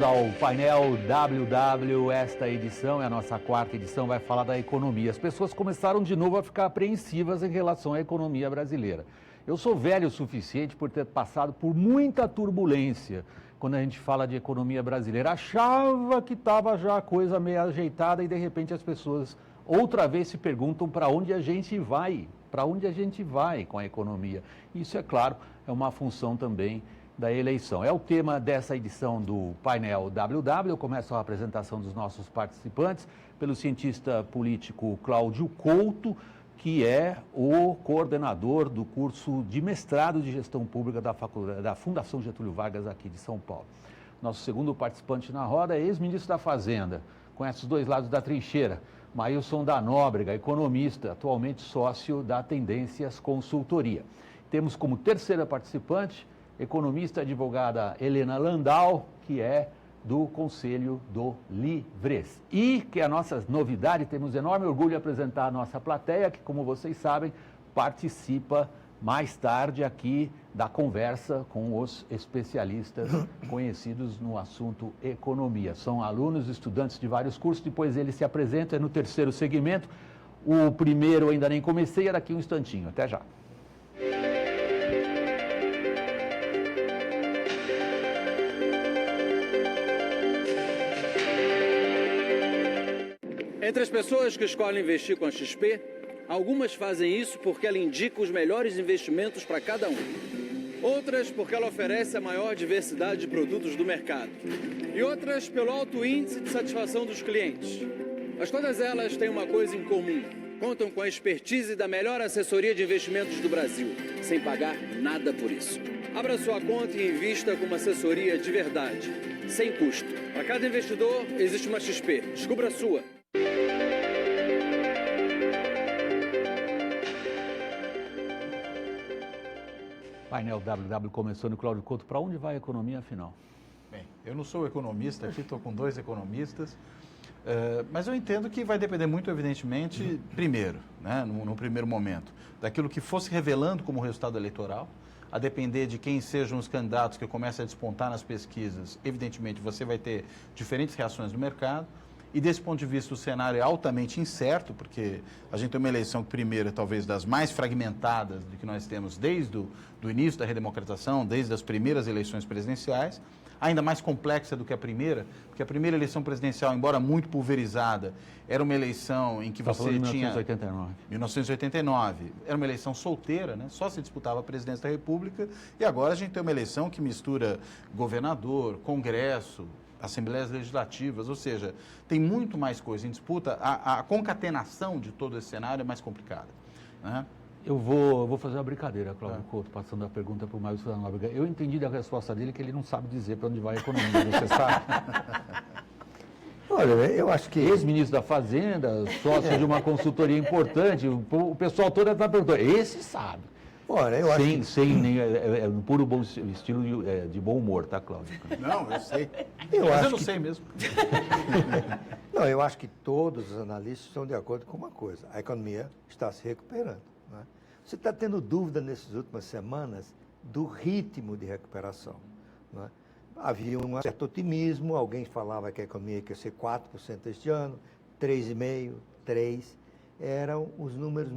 Bem-vindos ao painel WW. Esta edição é a nossa quarta edição, vai falar da economia. As pessoas começaram de novo a ficar apreensivas em relação à economia brasileira. Eu sou velho o suficiente por ter passado por muita turbulência quando a gente fala de economia brasileira. Achava que estava já a coisa meio ajeitada e de repente as pessoas outra vez se perguntam para onde a gente vai, com a economia. Isso, é claro, é uma função também da eleição. É o tema dessa edição do painel WW. Eu começo a apresentação dos nossos participantes pelo cientista político Cláudio Couto, que é o coordenador do curso de mestrado de gestão pública da Fundação Getúlio Vargas aqui de São Paulo. Nosso segundo participante na roda é ex-ministro da Fazenda, conhece os dois lados da trincheira, Maílson da Nóbrega, economista, atualmente sócio da Tendências Consultoria. Temos como terceira participante economista advogada Helena Landau, que é do Conselho do Livres. E que é a nossa novidade, temos enorme orgulho de apresentar a nossa plateia, que, como vocês sabem, participa mais tarde aqui da conversa com os especialistas conhecidos no assunto economia. São alunos, estudantes de vários cursos, depois eles se apresentam, é no terceiro segmento. O primeiro ainda nem comecei, é daqui um instantinho. Até já. Entre as pessoas que escolhem investir com a XP, algumas fazem isso porque ela indica os melhores investimentos para cada um. Outras porque ela oferece a maior diversidade de produtos do mercado. E outras pelo alto índice de satisfação dos clientes. Mas todas elas têm uma coisa em comum. Contam com a expertise da melhor assessoria de investimentos do Brasil, sem pagar nada por isso. Abra sua conta e invista com uma assessoria de verdade, sem custo. Para cada investidor, existe uma XP. Descubra a sua. Painel WW começando, Cláudio Couto. Para onde vai a economia, afinal? Bem, eu não sou economista, aqui estou com dois economistas, mas eu entendo que vai depender muito, evidentemente, primeiro, né, no primeiro momento, daquilo que fosse revelando como resultado eleitoral, a depender de quem sejam os candidatos que comecem a despontar nas pesquisas, evidentemente você vai ter diferentes reações do mercado. E desse ponto de vista o cenário é altamente incerto, porque a gente tem uma eleição que primeiro talvez das mais fragmentadas do que nós temos desde o início da redemocratização, desde as primeiras eleições presidenciais, ainda mais complexa do que a primeira, porque a primeira eleição presidencial, embora muito pulverizada, era uma eleição em que você tinha... 1989. 1989. Era uma eleição solteira, né? Só se disputava a presidência da República, e agora a gente tem uma eleição que mistura governador, Congresso, assembleias legislativas, ou seja, tem muito mais coisa em disputa, a concatenação de todo esse cenário é mais complicada, né? Eu vou fazer uma brincadeira, Cláudio Couto, passando a pergunta para o Maílson da Nóbrega. Eu entendi da resposta dele que ele não sabe dizer para onde vai a economia, você sabe? Olha, eu acho que... Ex-ministro da Fazenda, sócio de uma consultoria importante, o pessoal todo está perguntando, esse sabe. Olha, eu acho que... É um puro bom estilo de bom humor, tá, Cláudio? Não, eu sei. Eu não sei mesmo. Não, eu acho que todos os analistas estão de acordo com uma coisa. A economia está se recuperando, né? Você está tendo dúvida nessas últimas semanas do ritmo de recuperação, né? Havia um certo otimismo, alguém falava que a economia ia ser 4% este ano, 3,5%, 3%. Eram os números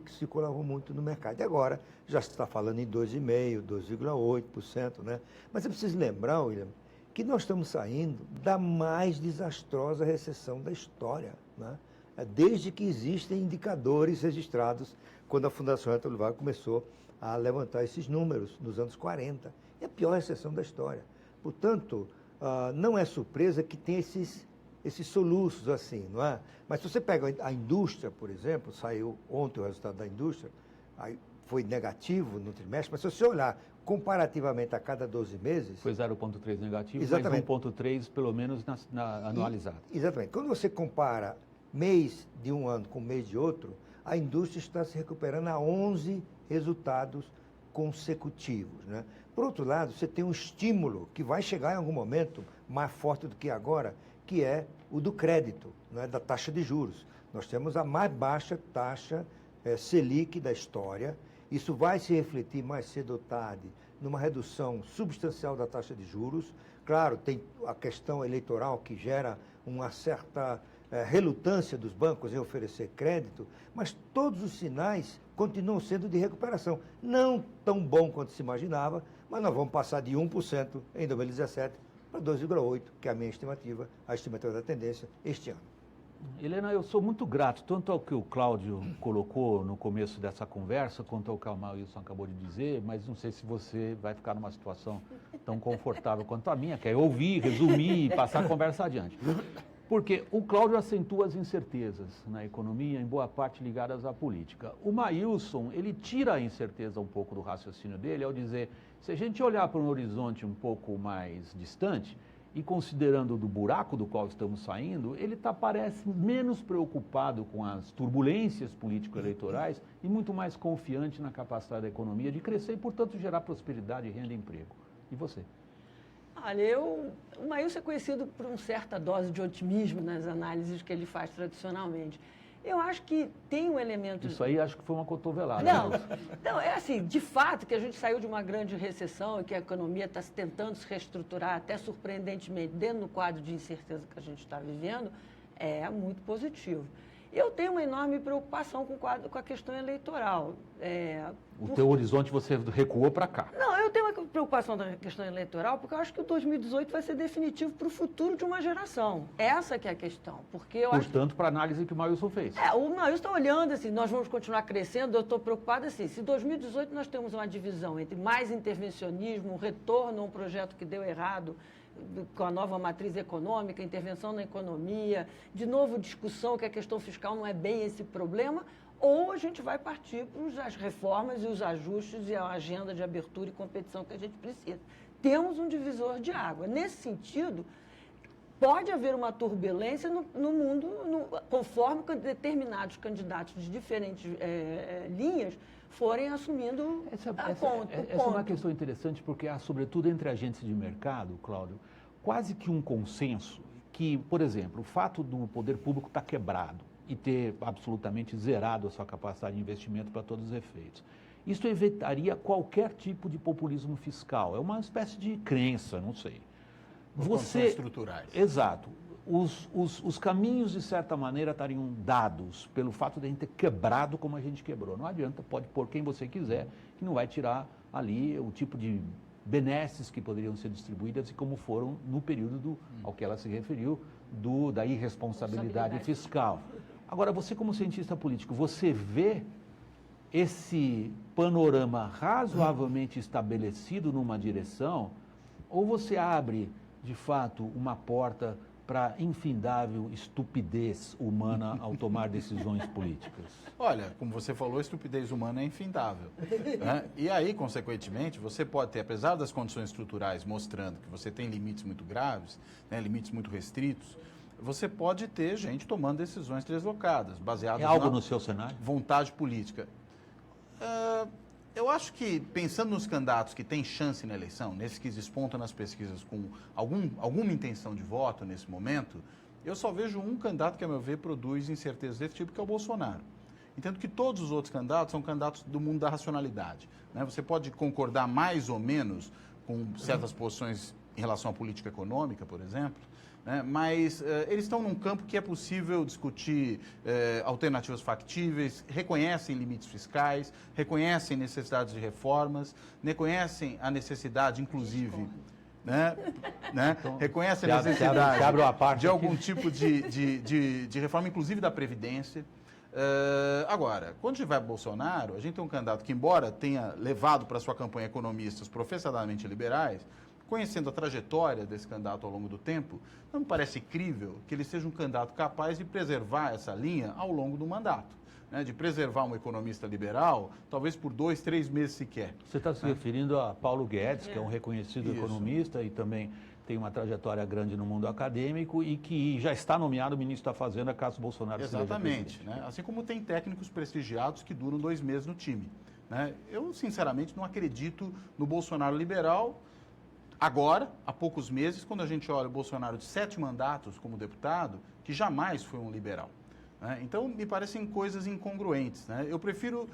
que circulavam muito no mercado. E agora já se está falando em 2,5%, 2,8%, né? Mas é preciso lembrar, William, que nós estamos saindo da mais desastrosa recessão da história, né? Desde que existem indicadores registrados quando a Fundação Getúlio Vargas começou a levantar esses números nos anos 40. É a pior recessão da história. Portanto, não é surpresa que tem esses soluços assim, não é? Mas se você pega a indústria, por exemplo, saiu ontem o resultado da indústria, aí foi negativo no trimestre, mas se você olhar comparativamente a cada 12 meses... Foi 0,3 negativo, exatamente. Mas 1,3 pelo menos anualizado. Exatamente. Quando você compara mês de um ano com mês de outro, a indústria está se recuperando a 11 resultados consecutivos, né? Por outro lado, você tem um estímulo que vai chegar em algum momento mais forte do que agora, que é o do crédito, né, da taxa de juros. Nós temos a mais baixa taxa Selic da história Isso vai se refletir mais cedo ou tarde numa redução substancial da taxa de juros. Claro, tem a questão eleitoral que gera uma certa relutância dos bancos em oferecer crédito, mas todos os sinais continuam sendo de recuperação. Não tão bom quanto se imaginava, mas nós vamos passar de 1% em 2017 para 2,8%, que é a minha estimativa, a estimativa da tendência este ano. Helena, eu sou muito grato, tanto ao que o Cláudio colocou no começo dessa conversa, quanto ao que o Wilson acabou de dizer, mas não sei se você vai ficar numa situação tão confortável quanto a minha, que é ouvir, resumir e passar a conversa adiante. Porque o Cláudio acentua as incertezas na economia, em boa parte ligadas à política. O Wilson, ele tira a incerteza um pouco do raciocínio dele ao dizer, se a gente olhar para um horizonte um pouco mais distante, e considerando do buraco do qual estamos saindo, ele parece menos preocupado com as turbulências político-eleitorais e muito mais confiante na capacidade da economia de crescer e, portanto, gerar prosperidade, renda e emprego. E você? Olha, o Maílson é conhecido por uma certa dose de otimismo nas análises que ele faz tradicionalmente. Eu acho que tem um elemento... Isso aí acho que foi uma cotovelada. Não, é assim, de fato que a gente saiu de uma grande recessão e que a economia está tentando se reestruturar, até surpreendentemente, dentro do quadro de incerteza que a gente está vivendo, é muito positivo. Eu tenho uma enorme preocupação com a questão eleitoral. O teu horizonte você recuou para cá. Não, eu tenho uma preocupação da questão eleitoral porque eu acho que o 2018 vai ser definitivo para o futuro de uma geração. Essa que é a questão. Porque eu Portanto, para a análise que o Wilson fez. O Wilson está olhando assim, nós vamos continuar crescendo, eu estou preocupado assim, se em 2018 nós temos uma divisão entre mais intervencionismo, um retorno a um projeto que deu errado, com a nova matriz econômica, intervenção na economia, de novo discussão que a questão fiscal não é bem esse problema, ou a gente vai partir para as reformas e os ajustes e a agenda de abertura e competição que a gente precisa. Temos um divisor de água. Nesse sentido, pode haver uma turbulência no mundo, conforme determinados candidatos de diferentes linhas forem assumindo essa é uma questão interessante, porque há, sobretudo entre agentes de mercado, Cláudio, quase que um consenso que, por exemplo, o fato do poder público estar quebrado e ter absolutamente zerado a sua capacidade de investimento para todos os efeitos, isso evitaria qualquer tipo de populismo fiscal. É uma espécie de crença, não sei. Condições estruturais. Exato. Os caminhos, de certa maneira, estariam dados pelo fato de a gente ter quebrado como a gente quebrou. Não adianta, pode pôr quem você quiser, que não vai tirar ali o tipo de benesses que poderiam ser distribuídas e como foram no período ao que ela se referiu, da irresponsabilidade fiscal. Agora, você como cientista político, você vê esse panorama razoavelmente estabelecido numa direção, ou você abre, de fato, uma porta para infindável estupidez humana ao tomar decisões políticas? Olha, como você falou, a estupidez humana é infindável. Né? E aí, consequentemente, você pode ter, apesar das condições estruturais mostrando que você tem limites muito graves, né, limites muito restritos, você pode ter gente tomando decisões deslocadas, baseadas no seu cenário? Vontade política. Eu acho que, pensando nos candidatos que têm chance na eleição, nesses que despontam nas pesquisas com alguma intenção de voto nesse momento, eu só vejo um candidato que, a meu ver, produz incerteza desse tipo, que é o Bolsonaro. Entendo que todos os outros candidatos são candidatos do mundo da racionalidade. Né? Você pode concordar mais ou menos com certas posições em relação à política econômica, por exemplo, né? Mas eles estão num campo que é possível discutir alternativas factíveis, reconhecem limites fiscais, reconhecem necessidades de reformas, reconhecem a necessidade, inclusive, né? Então, reconhecem a necessidade de algum tipo de reforma, inclusive da Previdência. Agora, quando tiver Bolsonaro, a gente tem um candidato que, embora tenha levado para sua campanha economistas professadamente liberais, conhecendo a trajetória desse candidato ao longo do tempo, não me parece crível que ele seja um candidato capaz de preservar essa linha ao longo do mandato, né? De preservar um economista liberal, talvez por 2, 3 meses sequer. Você está se referindo a Paulo Guedes, que é um reconhecido economista e também tem uma trajetória grande no mundo acadêmico e que já está nomeado ministro da Fazenda caso Bolsonaro seja presidente. Exatamente, né? Assim como tem técnicos prestigiados que duram 2 meses no time, né? Eu, sinceramente, não acredito no Bolsonaro liberal. Agora, há poucos meses, quando a gente olha o Bolsonaro de 7 mandatos como deputado, que jamais foi um liberal. né? Então, me parecem coisas incongruentes, né? Eu prefiro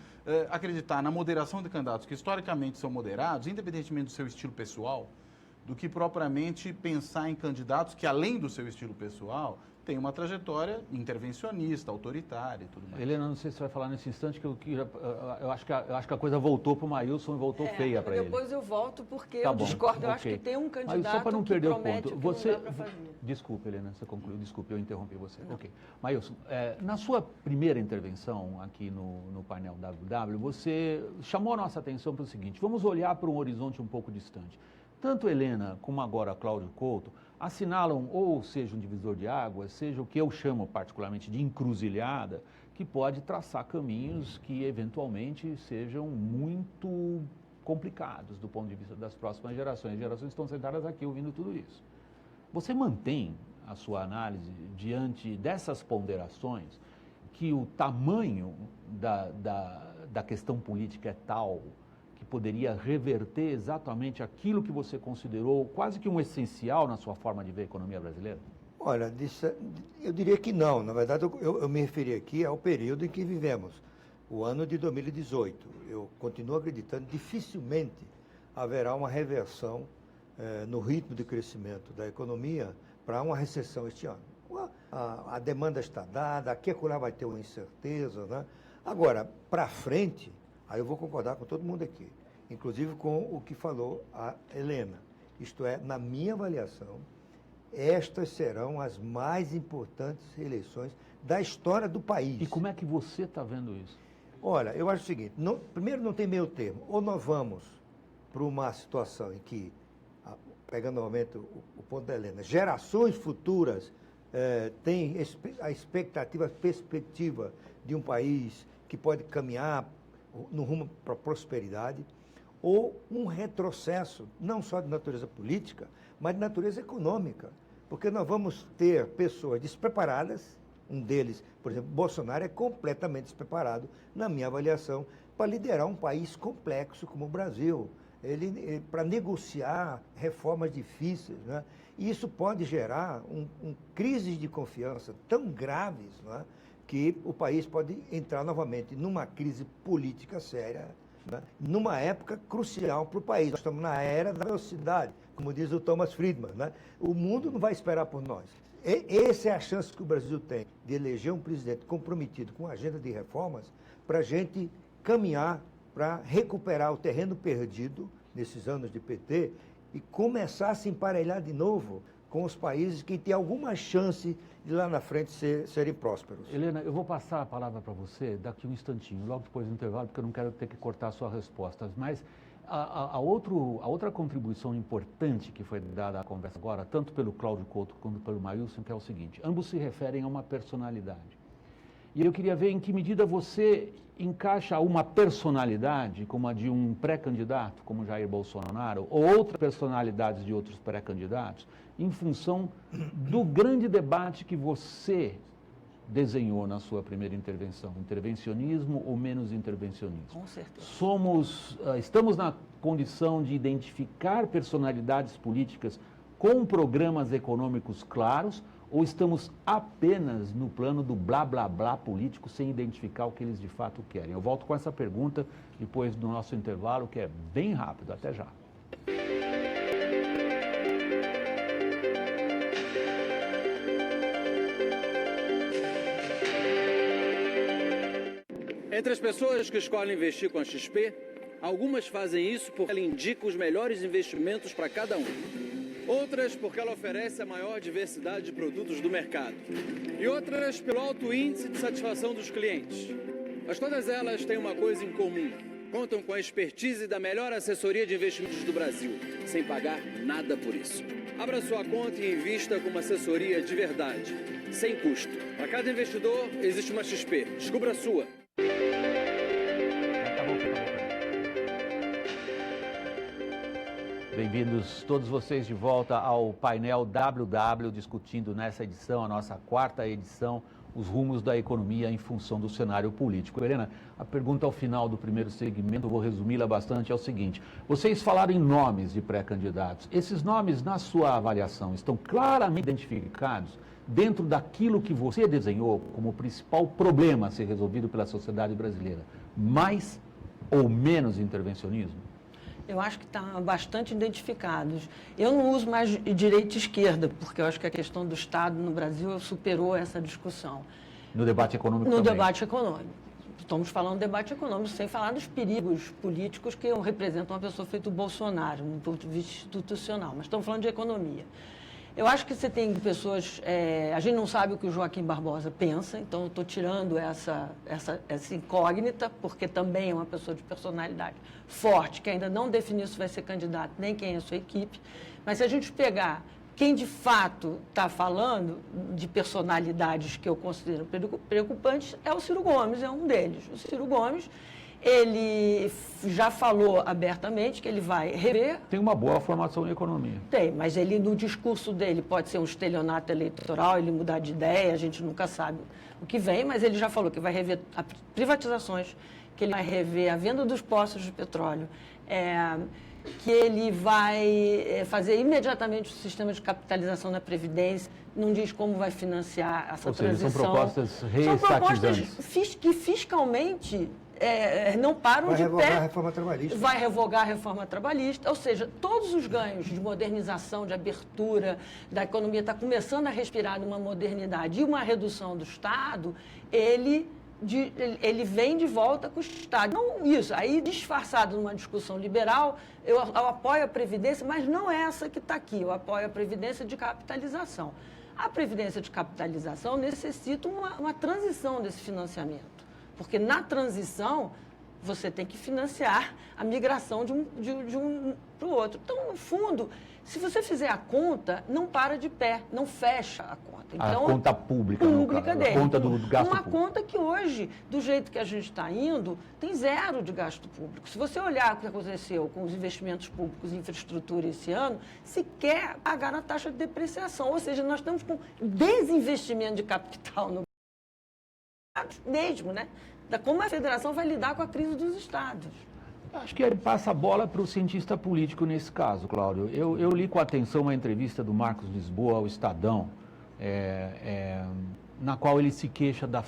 acreditar na moderação de candidatos que historicamente são moderados, independentemente do seu estilo pessoal, do que propriamente pensar em candidatos que, além do seu estilo pessoal, têm uma trajetória intervencionista, autoritária e tudo mais. Helena, não sei se você vai falar nesse instante, eu acho que a coisa voltou para o Maílson e voltou feia para ele. Depois eu volto, porque Tá eu bom, discordo. Eu acho ok. que tem um Mas candidato só para não que perder o promete ponto, o que você... não dá para fazer. Desculpe, Helena, você concluiu. Desculpe, eu interrompi você. Ok. Maílson, na sua primeira intervenção aqui no painel WW, você chamou a nossa atenção para o seguinte: vamos olhar para um horizonte um pouco distante. Tanto Helena como agora Cláudio Couto assinalam, ou seja, um divisor de águas, seja o que eu chamo particularmente de encruzilhada, que pode traçar caminhos que eventualmente sejam muito complicados do ponto de vista das próximas gerações. As gerações estão sentadas aqui ouvindo tudo isso. Você mantém a sua análise diante dessas ponderações, que o tamanho da questão política é tal que poderia reverter exatamente aquilo que você considerou quase que um essencial na sua forma de ver a economia brasileira? Olha, eu diria que não. Na verdade, eu me referi aqui ao período em que vivemos, o ano de 2018. Eu continuo acreditando que dificilmente haverá uma reversão no ritmo de crescimento da economia para uma recessão este ano. A demanda está dada, aqui e acolá vai ter uma incerteza, né? Agora, para frente, aí eu vou concordar com todo mundo aqui, inclusive com o que falou a Helena. Isto é, na minha avaliação, estas serão as mais importantes eleições da história do país. E como é que você está vendo isso? Olha, eu acho o seguinte, primeiro não tem meio termo. Ou nós vamos para uma situação em que, pegando novamente o ponto da Helena, gerações futuras têm a expectativa, a perspectiva de um país que pode caminhar no rumo para a prosperidade, ou um retrocesso, não só de natureza política, mas de natureza econômica. Porque nós vamos ter pessoas despreparadas, um deles, por exemplo, Bolsonaro é completamente despreparado, na minha avaliação, para liderar um país complexo como o Brasil, para negociar reformas difíceis, né? E isso pode gerar crises de confiança tão graves, né, que o país pode entrar novamente numa crise política séria, né, numa época crucial para o país. Nós estamos na era da velocidade, como diz o Thomas Friedman, né? O mundo não vai esperar por nós. Essa é a chance que o Brasil tem de eleger um presidente comprometido com a agenda de reformas para a gente caminhar para recuperar o terreno perdido nesses anos de PT e começar a se emparelhar de novo com os países que têm alguma chance de lá na frente serem prósperos. Helena, eu vou passar a palavra para você daqui um instantinho, logo depois do intervalo, porque eu não quero ter que cortar a sua resposta. Mas a outra contribuição importante que foi dada à conversa agora, tanto pelo Cláudio Couto quanto pelo Maílson, que é o seguinte: ambos se referem a uma personalidade. E eu queria ver em que medida você encaixa uma personalidade, como a de um pré-candidato, como Jair Bolsonaro, ou outras personalidades de outros pré-candidatos, em função do grande debate que você desenhou na sua primeira intervenção: intervencionismo ou menos intervencionismo. Com certeza. Estamos na condição de identificar personalidades políticas com programas econômicos claros, ou estamos apenas no plano do blá, blá, blá político, sem identificar o que eles de fato querem? Eu volto com essa pergunta depois do nosso intervalo, que é bem rápido. Até já. Entre as pessoas que escolhem investir com a XP, algumas fazem isso porque ela indica os melhores investimentos para cada um. Outras porque ela oferece a maior diversidade de produtos do mercado. E outras pelo alto índice de satisfação dos clientes. Mas todas elas têm uma coisa em comum: contam com a expertise da melhor assessoria de investimentos do Brasil, sem pagar nada por isso. Abra sua conta e invista com uma assessoria de verdade, sem custo. Para cada investidor, existe uma XP. Descubra a sua. Bem-vindos todos vocês de volta ao painel WW, discutindo nessa edição, a nossa quarta edição, os rumos da economia em função do cenário político. Helena, a pergunta ao final do primeiro segmento, eu vou resumi-la bastante, é o seguinte: vocês falaram em nomes de pré-candidatos. Esses nomes, na sua avaliação, estão claramente identificados dentro daquilo que você desenhou como principal problema a ser resolvido pela sociedade brasileira, mais ou menos intervencionismo? Eu acho que estão bastante identificados. Eu não uso mais direita e esquerda, porque eu acho que a questão do Estado no Brasil superou essa discussão. No debate econômico No também? debate econômico. Estamos falando do debate econômico, sem falar dos perigos políticos que representam uma pessoa feita o Bolsonaro, no ponto de vista institucional. Mas estamos falando de economia. Eu acho que você tem pessoas... a gente não sabe o que o Joaquim Barbosa pensa, então eu estou tirando essa incógnita, porque também é uma pessoa de personalidade forte, que ainda não definiu se vai ser candidato, nem quem é a sua equipe. Mas se a gente pegar quem de fato está falando de personalidades que eu considero preocupantes, é o Ciro Gomes, é um deles. O Ciro Gomes, ele já falou abertamente que ele vai rever. Tem uma boa formação em economia. Tem, mas ele, no discurso dele, pode ser um estelionato eleitoral, ele mudar de ideia, a gente nunca sabe o que vem, mas ele já falou que vai rever as privatizações, que ele vai rever a venda dos poços de petróleo, que ele vai fazer imediatamente o sistema de capitalização da Previdência, não diz como vai financiar essa transição. São propostas reestatizantes. São propostas que fiscalmente não param de pé. Vai revogar a reforma trabalhista. Vai revogar a reforma trabalhista, ou seja, todos os ganhos de modernização, de abertura da economia, está começando a respirar numa modernidade e uma redução do Estado, ele vem de volta com o Estado. Não isso, aí disfarçado numa discussão liberal, eu apoio a Previdência, mas não é essa que está aqui, eu apoio a Previdência de capitalização. A Previdência de capitalização necessita uma transição desse financiamento, porque na transição você tem que financiar a migração de um para o outro. Então, no fundo, se você fizer a conta, não para de pé, não fecha a conta. Então, a conta pública dele. A conta do gasto uma público. Conta que hoje, do jeito que a gente está indo, tem zero de gasto público. Se você olhar o que aconteceu com os investimentos públicos em infraestrutura esse ano, sequer pagaram a taxa de depreciação. Ou seja, nós estamos com desinvestimento de capital no mesmo, né? Como a federação vai lidar com a crise dos estados. Acho que ele passa a bola para o cientista político nesse caso, Cláudio. Eu li com atenção uma entrevista do Marcos Lisboa ao Estadão, na qual ele se queixa da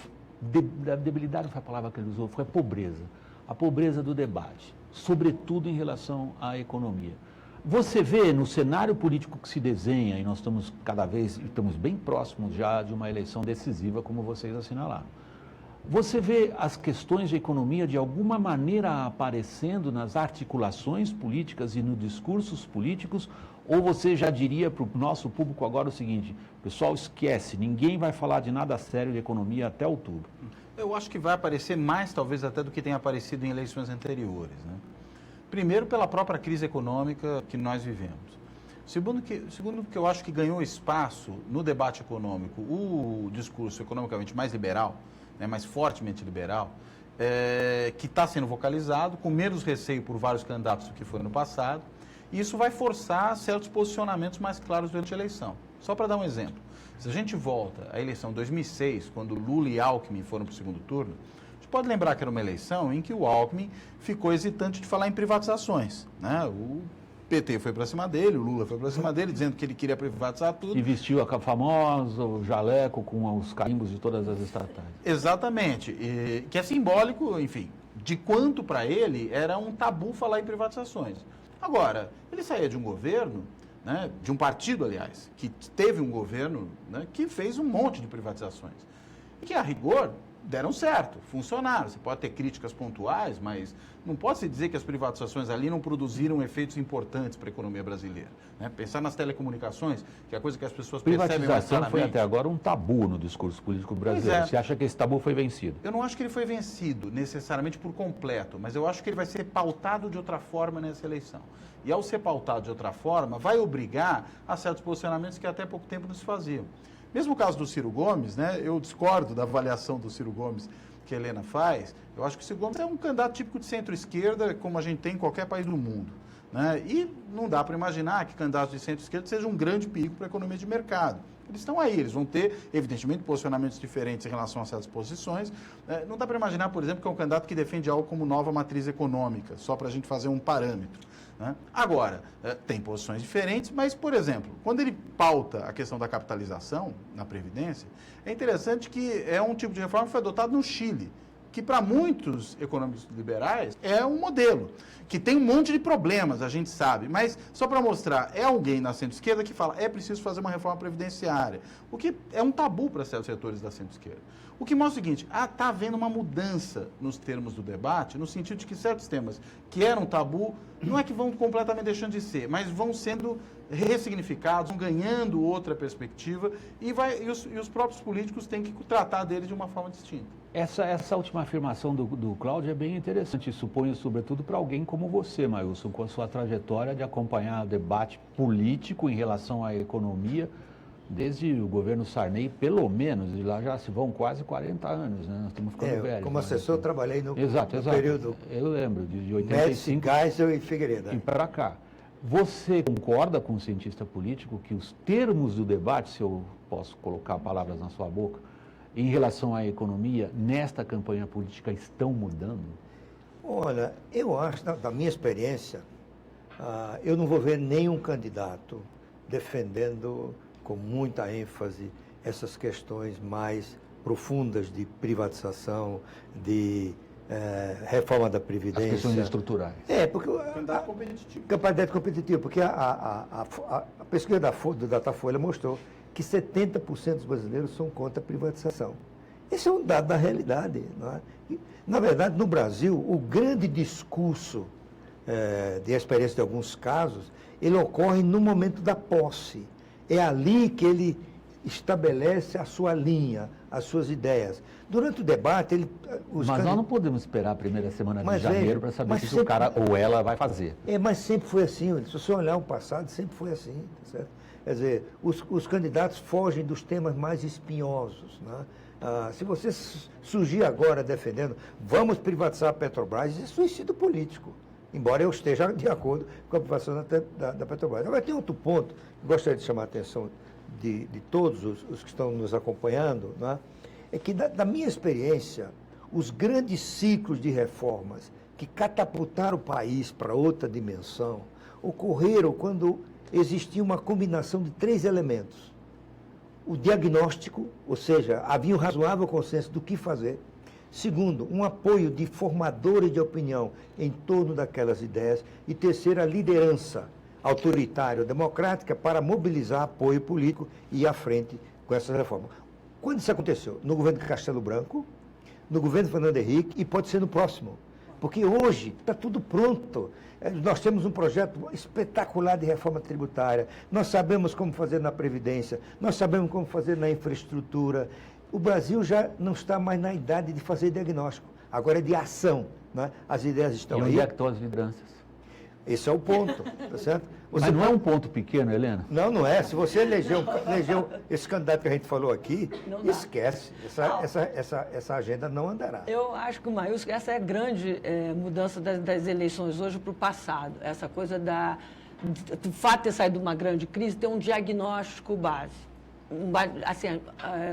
debilidade, não foi a palavra que ele usou, foi a pobreza. A pobreza do debate, sobretudo em relação à economia. Você vê no cenário político que se desenha, e nós estamos estamos bem próximos já de uma eleição decisiva, como vocês assinalaram. Você vê as questões de economia de alguma maneira aparecendo nas articulações políticas e nos discursos políticos? Ou você já diria para o nosso público agora o seguinte: pessoal, esquece, ninguém vai falar de nada sério de economia até outubro? Eu acho que vai aparecer mais, talvez, até do que tem aparecido em eleições anteriores, né? Primeiro, pela própria crise econômica que nós vivemos. Segundo, que eu acho que ganhou espaço no debate econômico o discurso economicamente mais liberal, né, mais fortemente liberal, que está sendo vocalizado, com menos receio por vários candidatos do que foi no passado, e isso vai forçar certos posicionamentos mais claros durante a eleição. Só para dar um exemplo, se a gente volta à eleição de 2006, quando Lula e Alckmin foram para o segundo turno, a gente pode lembrar que era uma eleição em que o Alckmin ficou hesitante de falar em privatizações, né? O PT foi para cima dele, o Lula foi para cima dele, dizendo que ele queria privatizar tudo. E vestiu a famosa, o jaleco com os carimbos de todas as estatais. Exatamente, que é simbólico, enfim, de quanto para ele era um tabu falar em privatizações. Agora, ele saía de um governo, né, de um partido, aliás, que teve um governo, né, que fez um monte de privatizações. E que, a rigor, deram certo, funcionaram. Você pode ter críticas pontuais, mas não pode se dizer que as privatizações ali não produziram efeitos importantes para a economia brasileira, né? Pensar nas telecomunicações, que é a coisa que as pessoas percebem mais Privatização claramente. foi até agora um tabu no discurso político brasileiro. Você acha que esse tabu foi vencido? Eu não acho que ele foi vencido necessariamente por completo, mas eu acho que ele vai ser pautado de outra forma nessa eleição. E ao ser pautado de outra forma, vai obrigar a certos posicionamentos que até pouco tempo não se faziam. Mesmo o caso do Ciro Gomes, né, eu discordo da avaliação do Ciro Gomes que a Helena faz. Eu acho que o Ciro Gomes é um candidato típico de centro-esquerda, como a gente tem em qualquer país do mundo, né? E não dá para imaginar que candidatos de centro-esquerda seja um grande perigo para a economia de mercado. Eles estão aí, eles vão ter, evidentemente, posicionamentos diferentes em relação a certas posições. Não dá para imaginar, por exemplo, que é um candidato que defende algo como nova matriz econômica, só para a gente fazer um parâmetro. Né? Agora, tem posições diferentes, mas, por exemplo, quando ele pauta a questão da capitalização na Previdência, é interessante que é um tipo de reforma que foi adotado no Chile, que para muitos econômicos liberais é um modelo, que tem um monte de problemas, a gente sabe, mas só para mostrar, é alguém na centro-esquerda que fala, é preciso fazer uma reforma previdenciária, o que é um tabu para certos setores da centro-esquerda. O que mostra o seguinte, está havendo uma mudança nos termos do debate, no sentido de que certos temas que eram tabu, não é que vão completamente deixando de ser, mas vão sendo ressignificados, vão ganhando outra perspectiva e os próprios políticos têm que tratar deles de uma forma distinta. Essa última afirmação do Cláudio é bem interessante, suponho, sobretudo, para alguém como você, Maílson, com a sua trajetória de acompanhar o debate político em relação à economia, desde o governo Sarney, pelo menos, e lá já se vão quase 40 anos, né? Nós estamos ficando velhos. Como assessor, trabalhei no exato. período... Eu lembro, de 85... Geisel e Figueiredo. E para cá. Você concorda com o cientista político que os termos do debate, se eu posso colocar palavras na sua boca, em relação à economia, nesta campanha política, estão mudando? Olha, eu acho, da minha experiência, eu não vou ver nenhum candidato defendendo com muita ênfase essas questões mais profundas de privatização, de reforma da Previdência. As questões estruturais. Porque Candidato competitivo. Capacidade competitiva, porque a pesquisa do Datafolha mostrou que 70% dos brasileiros são contra a privatização. Esse é um dado da realidade. Não é? Na verdade, no Brasil, o grande discurso de experiência de alguns casos, ele ocorre no momento da posse. É ali que ele estabelece a sua linha, as suas ideias. Durante o debate, Mas nós não podemos esperar a primeira semana de janeiro para saber o que o cara ou ela vai fazer. Mas sempre foi assim. Se você olhar o passado, sempre foi assim. Tá certo? Quer dizer, os candidatos fogem dos temas mais espinhosos. Né? Se você surgir agora defendendo, vamos privatizar a Petrobras, isso é suicídio político. Embora eu esteja de acordo com a privatização da Petrobras. Agora, tem outro ponto que gostaria de chamar a atenção de todos os que estão nos acompanhando, né? É que, da minha experiência, os grandes ciclos de reformas que catapultaram o país para outra dimensão ocorreram quando existia uma combinação de 3 elementos. O diagnóstico, ou seja, havia um razoável consenso do que fazer. Segundo, um apoio de formadores de opinião em torno daquelas ideias. E terceiro, a liderança autoritária ou democrática para mobilizar apoio político e ir à frente com essa reforma. Quando isso aconteceu? No governo de Castelo Branco, no governo de Fernando Henrique e pode ser no próximo. Porque hoje está tudo pronto. Nós temos um projeto espetacular de reforma tributária, nós sabemos como fazer na Previdência, nós sabemos como fazer na infraestrutura. O Brasil já não está mais na idade de fazer diagnóstico, agora é de ação. Né? As ideias estão aí. E onde é que estão as lideranças? Esse é o ponto, tá certo? Mas não é um ponto pequeno, Helena? Não, não é. Se você elegeu esse candidato que a gente falou aqui, esquece. Essa agenda não andará. Eu acho que, Maílson, essa é a grande mudança das eleições hoje para o passado. Essa coisa do fato de ter saído de uma grande crise, ter um diagnóstico base. Assim,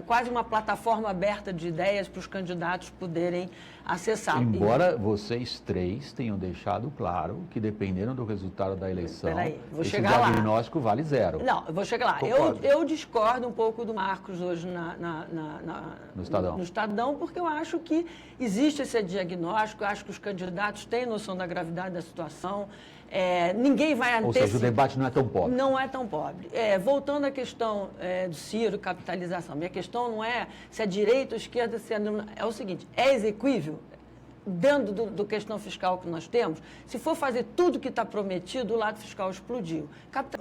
quase uma plataforma aberta de ideias para os candidatos poderem acessar. Embora vocês três tenham deixado claro que, dependendo do resultado da eleição, esse diagnóstico vale 0. Não, eu vou chegar lá. Eu discordo um pouco do Marcos hoje no Estadão. No Estadão, porque eu acho que existe esse diagnóstico, eu acho que os candidatos têm noção da gravidade da situação. Ninguém vai antecipar. Ou seja, o debate não é tão pobre. Não é tão pobre. Voltando à questão do Ciro, capitalização. Minha questão não é se é direita ou esquerda, é o seguinte, é exequível? Dentro do questão fiscal que nós temos, se for fazer tudo que está prometido, o lado fiscal explodiu.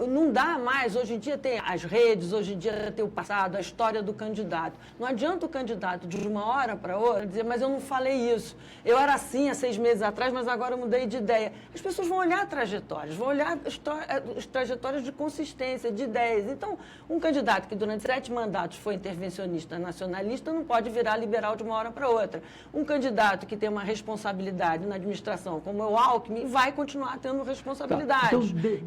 Não dá mais, hoje em dia tem as redes, hoje em dia tem o passado, a história do candidato. Não adianta o candidato, de uma hora para outra, dizer, mas eu não falei isso. Eu era assim há 6 meses atrás, mas agora eu mudei de ideia. As pessoas vão olhar trajetórias, vão olhar as trajetórias de consistência, de ideias. Então, um candidato que durante 7 mandatos foi intervencionista, nacionalista, não pode virar liberal de uma hora para outra. Um candidato que tem uma responsabilidade na administração, como é o Alckmin, vai continuar tendo responsabilidade.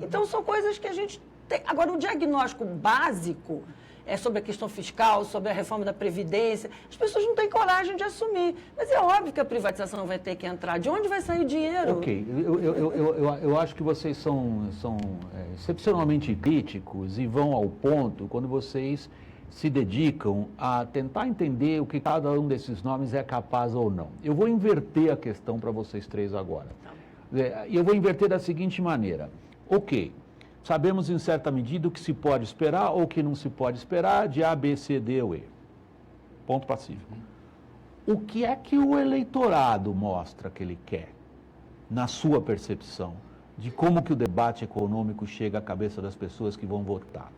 Então, são coisas que a gente tem. Agora, o diagnóstico básico, é sobre a questão fiscal, sobre a reforma da Previdência. As pessoas não têm coragem de assumir. Mas é óbvio que a privatização vai ter que entrar. De onde vai sair o dinheiro? Ok, eu acho que vocês são excepcionalmente críticos e vão ao ponto quando vocês se dedicam a tentar entender o que cada um desses nomes é capaz ou não. Eu vou inverter a questão para vocês três agora. E eu vou inverter da seguinte maneira. Ok, sabemos em certa medida o que se pode esperar ou o que não se pode esperar de A, B, C, D ou E. Ponto pacífico. O que é que o eleitorado mostra que ele quer, na sua percepção, de como que o debate econômico chega à cabeça das pessoas que vão votar?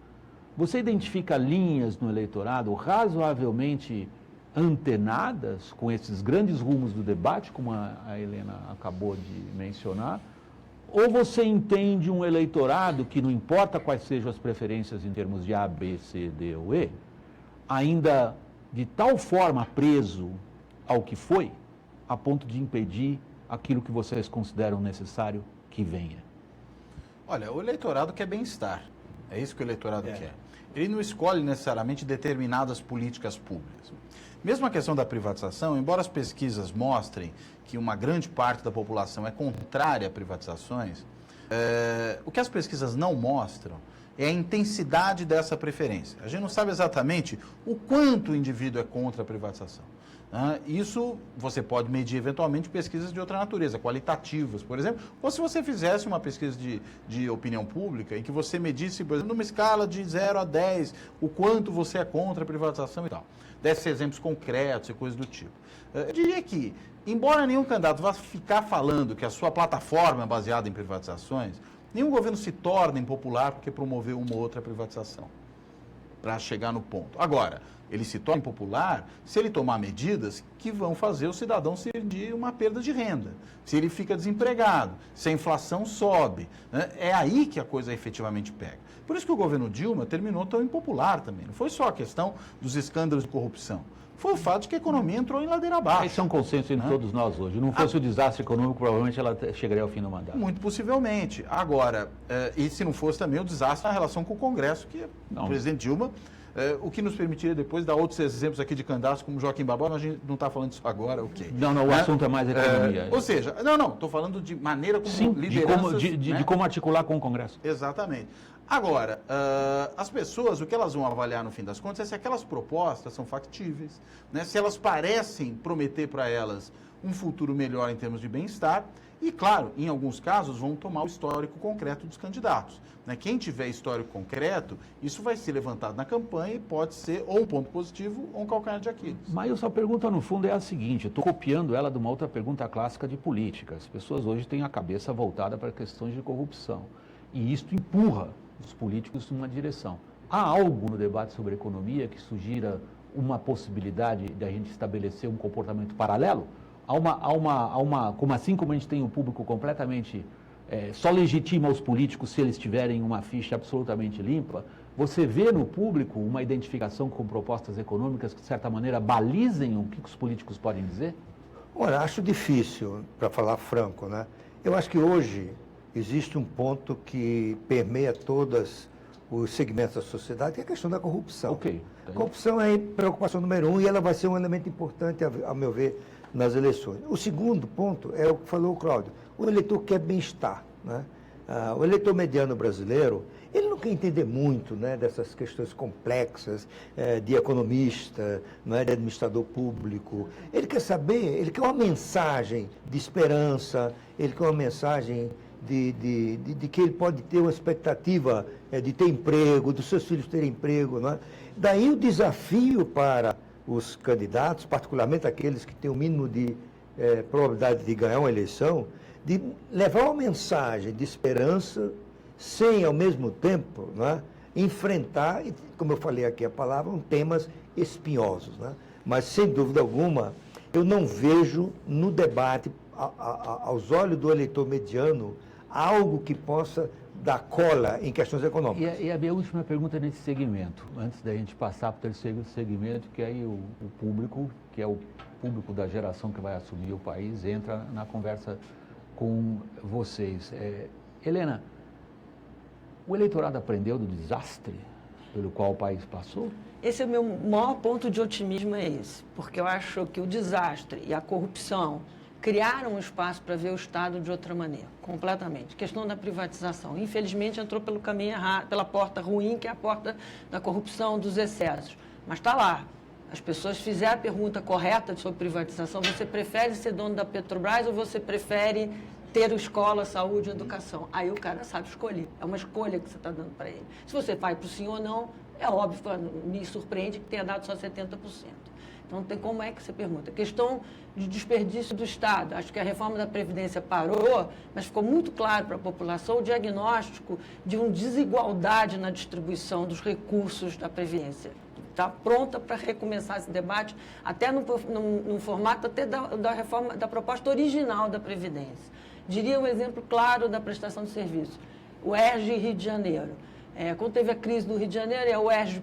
Você identifica linhas no eleitorado razoavelmente antenadas com esses grandes rumos do debate, como a Helena acabou de mencionar? Ou você entende um eleitorado que, não importa quais sejam as preferências em termos de A, B, C, D ou E, ainda de tal forma preso ao que foi, a ponto de impedir aquilo que vocês consideram necessário que venha? Olha, o eleitorado quer bem-estar. É isso que o eleitorado quer. Ele não escolhe necessariamente determinadas políticas públicas. Mesmo a questão da privatização, embora as pesquisas mostrem que uma grande parte da população é contrária a privatizações, o que as pesquisas não mostram é a intensidade dessa preferência. A gente não sabe exatamente o quanto o indivíduo é contra a privatização. Isso você pode medir eventualmente pesquisas de outra natureza, qualitativas, por exemplo, ou se você fizesse uma pesquisa de opinião pública em que você medisse, por exemplo, numa escala de 0 a 10, o quanto você é contra a privatização e tal. Desse exemplos concretos e coisas do tipo. Eu diria que, embora nenhum candidato vá ficar falando que a sua plataforma é baseada em privatizações, nenhum governo se torna impopular porque promoveu uma ou outra privatização, para chegar no ponto. Agora, ele se torna impopular se ele tomar medidas que vão fazer o cidadão sentir uma perda de renda, se ele fica desempregado, se a inflação sobe, né? É aí que a coisa efetivamente pega. Por isso que o governo Dilma terminou tão impopular também. Não foi só a questão dos escândalos de corrupção. Foi o fato de que a economia entrou em ladeira abaixo. Esse é um consenso entre todos nós hoje. Não fosse o desastre econômico, provavelmente ela chegaria ao fim do mandato. Muito possivelmente. Agora, e se não fosse também o desastre na relação com o Congresso, que o presidente Dilma, o que nos permitiria depois dar outros exemplos aqui de candidatos como Joaquim Barbosa, mas a gente não está falando disso agora, ok. Não, o assunto é mais economia. Ou seja, estou falando de maneira como Sim, lideranças... de como articular com o Congresso. Exatamente. Agora, as pessoas, o que elas vão avaliar no fim das contas é se aquelas propostas são factíveis, né? Se elas parecem prometer para elas um futuro melhor em termos de bem-estar e, claro, em alguns casos vão tomar o histórico concreto dos candidatos, né? Quem tiver histórico concreto, isso vai ser levantado na campanha e pode ser ou um ponto positivo ou um calcanhar de Aquiles. Mas a sua pergunta, no fundo, é a seguinte, eu estou copiando ela de uma outra pergunta clássica de política. As pessoas hoje têm a cabeça voltada para questões de corrupção e isto empurra os políticos numa direção. Há algo no debate sobre economia que sugira uma possibilidade de a gente estabelecer um comportamento paralelo? Como assim como a gente tem um público completamente, só legitima os políticos se eles tiverem uma ficha absolutamente limpa, você vê no público uma identificação com propostas econômicas que, de certa maneira, balizem o que os políticos podem dizer? Olha, acho difícil, para falar franco, né? Eu acho que hoje existe um ponto que permeia todos os segmentos da sociedade, que é a questão da corrupção. Ok. A corrupção é a preocupação número 1 e ela vai ser um elemento importante, ao meu ver, nas eleições. O segundo ponto é o que falou o Cláudio. O eleitor quer bem-estar, né? O eleitor mediano brasileiro, ele não quer entender muito, né, dessas questões complexas de economista, não é, de administrador público. Ele quer saber, ele quer uma mensagem de esperança, ele quer uma mensagem de que ele pode ter uma expectativa de ter emprego, dos seus filhos terem emprego. Não é? Daí o desafio para os candidatos, particularmente aqueles que têm o mínimo de probabilidade de ganhar uma eleição, de levar uma mensagem de esperança, sem, ao mesmo tempo, não é, enfrentar, como eu falei aqui a palavra, temas espinhosos. Não é? Mas, sem dúvida alguma, eu não vejo no debate, aos olhos do eleitor mediano, algo que possa dar cola em questões econômicas. E a minha última pergunta nesse segmento, antes da gente passar para o terceiro segmento, que aí o público, que é o público da geração que vai assumir o país, entra na conversa com vocês. Helena, o eleitorado aprendeu do desastre pelo qual o país passou? Esse é o meu maior ponto de otimismo, é esse. Porque eu acho que o desastre e a corrupção criaram um espaço para ver o Estado de outra maneira, completamente. Questão da privatização. Infelizmente, entrou pelo caminho errado, pela porta ruim, que é a porta da corrupção, dos excessos. Mas está lá. As pessoas fizeram a pergunta correta sobre privatização. Você prefere ser dono da Petrobras ou você prefere ter escola, saúde e educação? Aí o cara sabe escolher. É uma escolha que você está dando para ele. Se você vai para o sim ou não, é óbvio, me surpreende que tenha dado só 70%. Então, não tem como é que você pergunta. Questão de desperdício do Estado. Acho que a reforma da Previdência parou, mas ficou muito claro para a população o diagnóstico de uma desigualdade na distribuição dos recursos da Previdência. Está pronta para recomeçar esse debate, até no formato até da reforma, da proposta original da Previdência. Diria um exemplo claro da prestação de serviço. O ERJ Rio de Janeiro. Quando teve a crise do Rio de Janeiro, a UERJ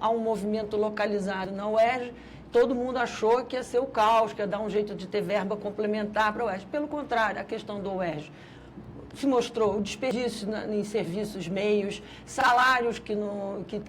há um movimento localizado na UERJ, todo mundo achou que ia ser o caos, que ia dar um jeito de ter verba complementar para a UERJ. Pelo contrário, a questão do UERJ se mostrou o desperdício em serviços, meios, salários que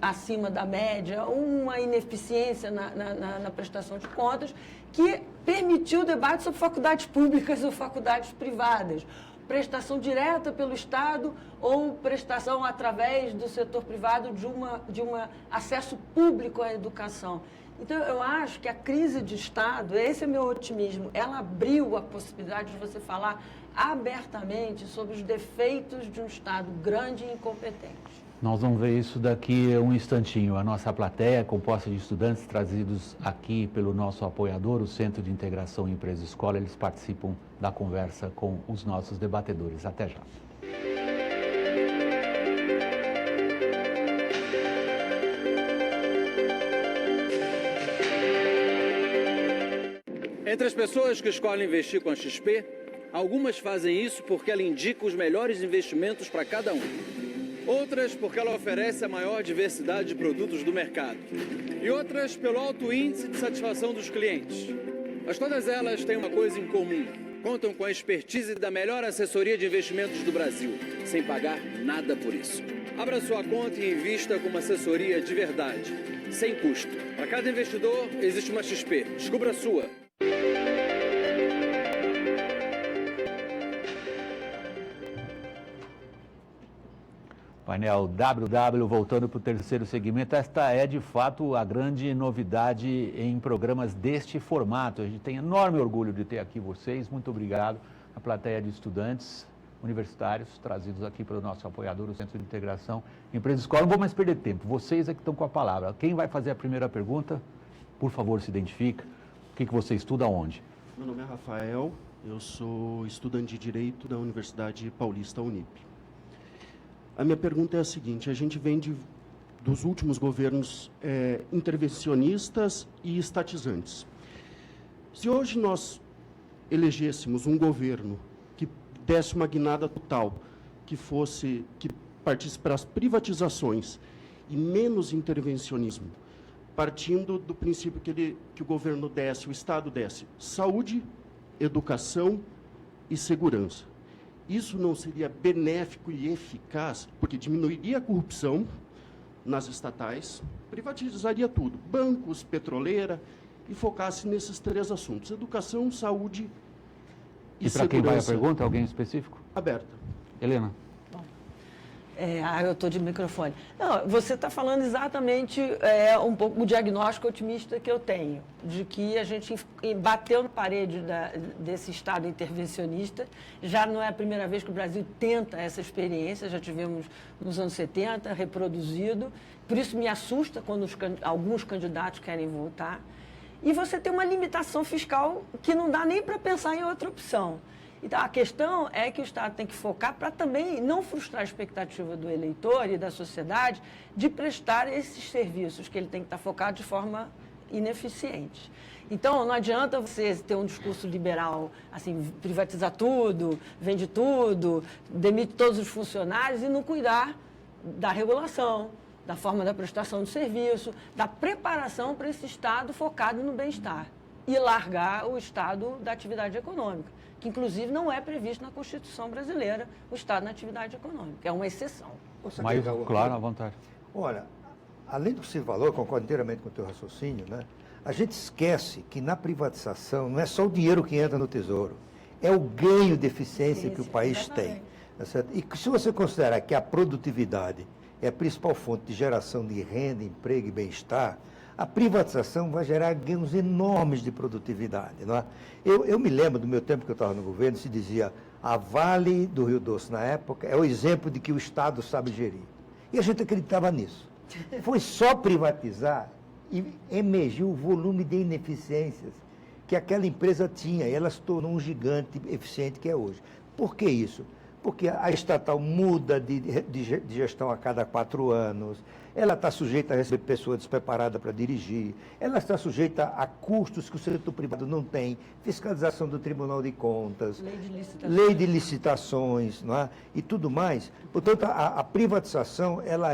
acima da média, uma ineficiência na prestação de contas, que permitiu o debate sobre faculdades públicas ou faculdades privadas. Prestação direta pelo Estado ou prestação através do setor privado de um acesso público à educação. Então, eu acho que a crise de Estado, esse é o meu otimismo, ela abriu a possibilidade de você falar abertamente sobre os defeitos de um Estado grande e incompetente. Nós vamos ver isso daqui a um instantinho. A nossa plateia, composta de estudantes trazidos aqui pelo nosso apoiador, o Centro de Integração Empresa Escola, eles participam da conversa com os nossos debatedores. Até já. Entre as pessoas que escolhem investir com a XP, algumas fazem isso porque ela indica os melhores investimentos para cada um. Outras porque ela oferece a maior diversidade de produtos do mercado. E outras pelo alto índice de satisfação dos clientes. Mas todas elas têm uma coisa em comum. Contam com a expertise da melhor assessoria de investimentos do Brasil, sem pagar nada por isso. Abra sua conta e invista com uma assessoria de verdade, sem custo. Para cada investidor, existe uma XP. Descubra a sua. Painel WW, voltando para o terceiro segmento, esta é de fato a grande novidade em programas deste formato. A gente tem enorme orgulho de ter aqui vocês. Muito obrigado à plateia de estudantes universitários trazidos aqui pelo nosso apoiador, o Centro de Integração Empresa Escola. Não vou mais perder tempo, vocês é que estão com a palavra. Quem vai fazer a primeira pergunta, por favor, se identifica. O que você estuda, onde? Meu nome é Rafael, eu sou estudante de Direito da Universidade Paulista Unip. A minha pergunta é a seguinte: a gente vem dos últimos governos intervencionistas e estatizantes. Se hoje nós elegêssemos um governo que desse uma guinada total, que partisse para as privatizações e menos intervencionismo, partindo do princípio que o governo desse, o Estado desse, saúde, educação e segurança, isso não seria benéfico e eficaz, porque diminuiria a corrupção nas estatais, privatizaria tudo, bancos, petroleira, e focasse nesses três assuntos: educação, saúde e segurança. E para quem vai a pergunta, alguém específico? Aberta. Helena. Eu estou de microfone. Não, você está falando exatamente um pouco o diagnóstico otimista que eu tenho, de que a gente bateu na parede desse Estado intervencionista. Já não é a primeira vez que o Brasil tenta essa experiência, já tivemos nos anos 70, reproduzido. Por isso me assusta quando alguns candidatos querem voltar. E você tem uma limitação fiscal que não dá nem para pensar em outra opção. Então, a questão é que o Estado tem que focar para também não frustrar a expectativa do eleitor e da sociedade de prestar esses serviços, que ele tem que estar focado de forma ineficiente. Então, não adianta você ter um discurso liberal, assim, privatizar tudo, vende tudo, demite todos os funcionários e não cuidar da regulação, da forma da prestação de serviço, da preparação para esse Estado focado no bem-estar e largar o Estado da atividade econômica, que inclusive não é previsto na Constituição brasileira, o Estado na atividade econômica, é uma exceção. Mas, claro, à vontade. Olha, além do que você falou, eu concordo inteiramente com o teu raciocínio, né? A gente esquece que na privatização não é só o dinheiro que entra no Tesouro, é o ganho de eficiência que o país tem. Tá certo? E se você considerar que a produtividade é a principal fonte de geração de renda, emprego e bem-estar, a privatização vai gerar ganhos enormes de produtividade. Não é? Eu me lembro do meu tempo que eu estava no governo, se dizia, a Vale do Rio Doce, na época, é o exemplo de que o Estado sabe gerir. E a gente acreditava nisso. Foi só privatizar e emergiu o volume de ineficiências que aquela empresa tinha, e ela se tornou um gigante eficiente que é hoje. Por que isso? Porque a estatal muda de gestão a cada 4 anos, ela está sujeita a receber pessoa despreparada para dirigir, ela está sujeita a custos que o setor privado não tem, fiscalização do Tribunal de Contas, lei de licitações, não é? E tudo mais. Portanto, a privatização ela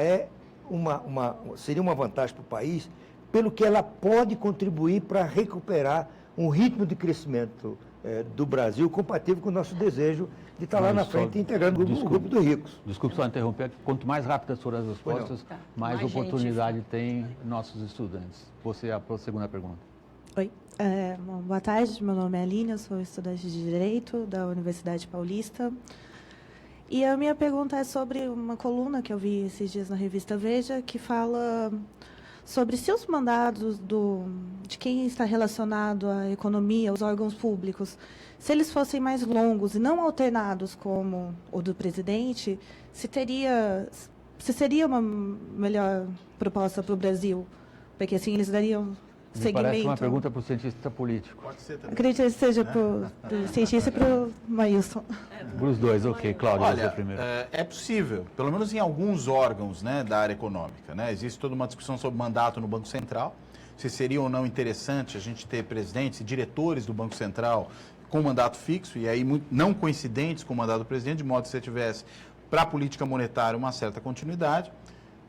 seria uma vantagem para o país, pelo que ela pode contribuir para recuperar um ritmo de crescimento do Brasil compatível com o nosso desejo de estar lá na frente integrando o grupo dos ricos. Desculpe só interromper, quanto mais rápidas forem as respostas, mais oportunidade tem nossos estudantes. Você, a segunda pergunta. Oi, bom, boa tarde, meu nome é Aline, eu sou estudante de Direito da Universidade Paulista. E a minha pergunta é sobre uma coluna que eu vi esses dias na revista Veja, que fala sobre se os mandados de quem está relacionado à economia, aos órgãos públicos, se eles fossem mais longos e não alternados como o do presidente, se seria uma melhor proposta para o Brasil, porque assim eles dariam segmento. Me parece uma pergunta para o cientista político. Pode ser também. Acredito que seja para o cientista e para o Maílson. Para os dois, ok. Cláudio, você Olha, primeiro. é possível, pelo menos em alguns órgãos, né, da área econômica. Né? Existe toda uma discussão sobre mandato no Banco Central, se seria ou não interessante a gente ter presidentes e diretores do Banco Central com mandato fixo, e aí não coincidentes com o mandato do presidente, de modo que você tivesse para a política monetária uma certa continuidade.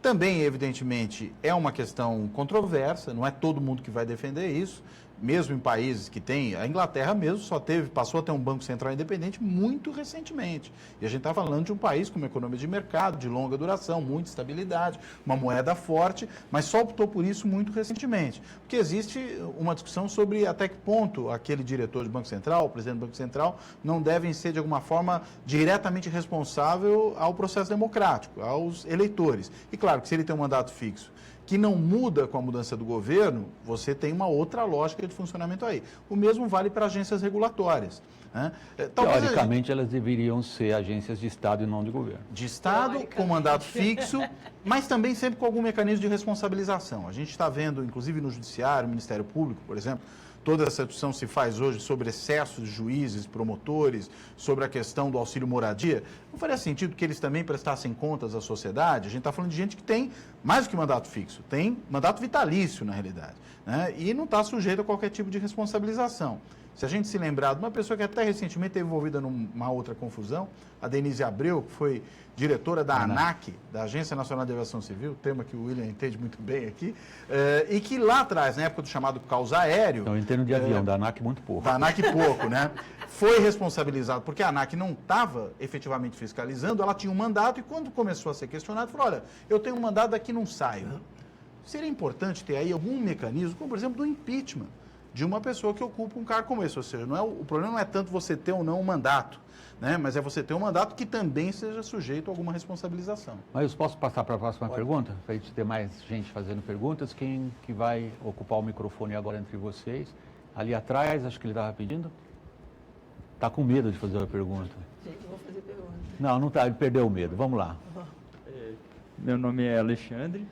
Também, evidentemente, é uma questão controversa, não é todo mundo que vai defender isso, mesmo em países que têm, a Inglaterra mesmo passou a ter um Banco Central independente muito recentemente. E a gente está falando de um país com uma economia de mercado, de longa duração, muita estabilidade, uma moeda forte, mas só optou por isso muito recentemente. Porque existe uma discussão sobre até que ponto aquele diretor do Banco Central, o presidente do Banco Central, não devem ser, de alguma forma, diretamente responsável ao processo democrático, aos eleitores. E claro que se ele tem um mandato fixo, que não muda com a mudança do governo, você tem uma outra lógica de funcionamento aí. O mesmo vale para agências regulatórias. Né? Teoricamente, elas deveriam ser agências de Estado e não de governo. De Estado, com mandato fixo, mas também sempre com algum mecanismo de responsabilização. A gente está vendo, inclusive no Judiciário, Ministério Público, por exemplo, toda essa discussão se faz hoje sobre excesso de juízes, promotores, sobre a questão do auxílio moradia. Não faria sentido que eles também prestassem contas à sociedade? A gente está falando de gente que tem mais do que mandato fixo, tem mandato vitalício, na realidade, né? E não está sujeito a qualquer tipo de responsabilização. Se a gente se lembrar de uma pessoa que até recentemente esteve envolvida numa outra confusão, a Denise Abreu, que foi diretora da ANAC, da Agência Nacional de Aviação Civil, tema que o William entende muito bem aqui, e que lá atrás, na época do chamado caos aéreo... Então, eu entendo de avião, da ANAC muito pouco. Da ANAC pouco, né? Foi responsabilizado, porque a ANAC não estava efetivamente fiscalizando, ela tinha um mandato e quando começou a ser questionado, falou, olha, eu tenho um mandato, daqui não saio. Seria importante ter aí algum mecanismo, como por exemplo do impeachment, de uma pessoa que ocupa um cargo como esse. Ou seja, o problema não é tanto você ter ou não um mandato, né? Mas é você ter um mandato que também seja sujeito a alguma responsabilização. Mas eu posso passar para a próxima pergunta? Para a gente ter mais gente fazendo perguntas. Quem que vai ocupar o microfone agora entre vocês? Ali atrás, acho que ele estava pedindo. Está com medo de fazer a pergunta. Gente, eu vou fazer pergunta. Não, não está, ele perdeu o medo. Vamos lá. Meu nome é Alexandre.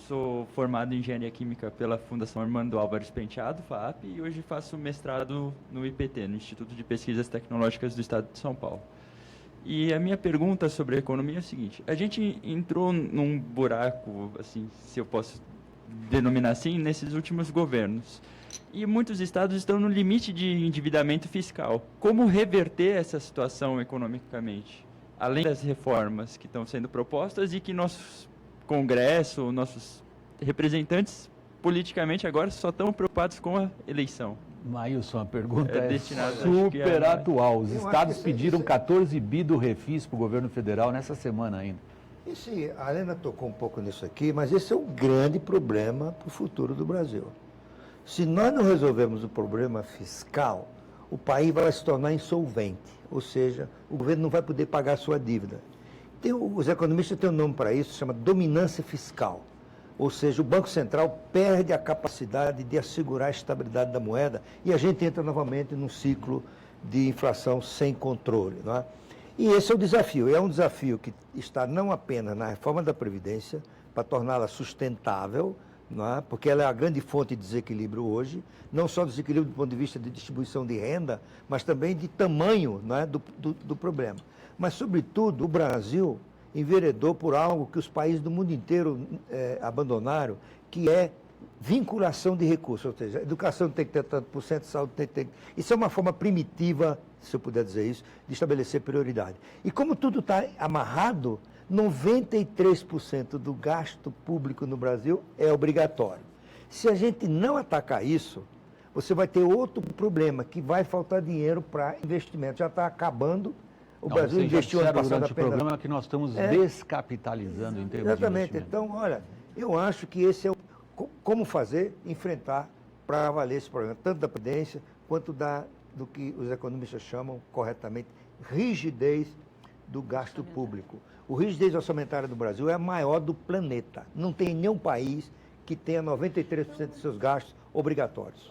Sou formado em Engenharia Química pela Fundação Armando Álvares Penteado, FAP, e hoje faço mestrado no IPT, no Instituto de Pesquisas Tecnológicas do Estado de São Paulo. E a minha pergunta sobre a economia é a seguinte: a gente entrou num buraco, assim, se eu posso denominar assim, nesses últimos governos. E muitos estados estão no limite de endividamento fiscal. Como reverter essa situação economicamente? Além das reformas que estão sendo propostas e que nossos Congresso, nossos representantes politicamente agora só estão preocupados com a eleição. Maílson, a pergunta é super super atual. Os Eu estados acho que pediram 14 bi do Refis para o governo federal nessa semana ainda. A Helena tocou um pouco nisso aqui, mas esse é o grande problema para o futuro do Brasil. Se nós não resolvermos o problema fiscal, o país vai se tornar insolvente, ou seja, o governo não vai poder pagar a sua dívida. Os economistas têm um nome para isso, chama dominância fiscal. Ou seja, o Banco Central perde a capacidade de assegurar a estabilidade da moeda e a gente entra novamente num ciclo de inflação sem controle, não é? E esse é o desafio. É um desafio que está não apenas na reforma da Previdência, para torná-la sustentável, não é? Porque ela é a grande fonte de desequilíbrio hoje, não só desequilíbrio do ponto de vista de distribuição de renda, mas também de tamanho, não é? do problema. Mas, sobretudo, o Brasil enveredou por algo que os países do mundo inteiro abandonaram, que é vinculação de recursos, ou seja, a educação tem que ter tanto por cento, saúde tem que ter... Isso é uma forma primitiva, se eu puder dizer isso, de estabelecer prioridade. E como tudo está amarrado, 93% do gasto público no Brasil é obrigatório. Se a gente não atacar isso, você vai ter outro problema, que vai faltar dinheiro para investimento. Já está acabando. O Brasil investiu ano passado durante o programa que nós estamos descapitalizando em termos exatamente. de investimento. Então, olha, eu acho que esse é como fazer, enfrentar para valer esse problema, tanto da Previdência quanto do que os economistas chamam corretamente rigidez do gasto público. O rigidez orçamentária do Brasil é a maior do planeta. Não tem nenhum país que tenha 93% de seus gastos obrigatórios.